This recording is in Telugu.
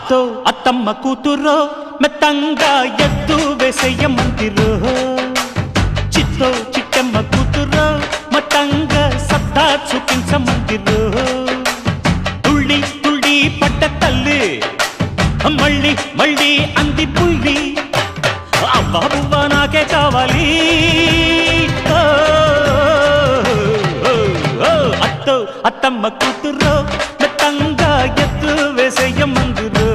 అత్తో అత్తమ్మ కూతురో మెత్తంగా ఎత్తు వేసేయమందిరో చిత్తో చిట్టమ్మ కూతురో మతంగా సత్తా చూపించమందిరో తుళ్ళి తుళ్ళి పట్ట తల్లి మళ్ళీ మళ్ళీ అంది పుల్లి అవ్వ నాకే కావాలి అత్తో అత్తమ్మ కూతురో మెత్తంగా ఎత్తు వేసేయమందిరో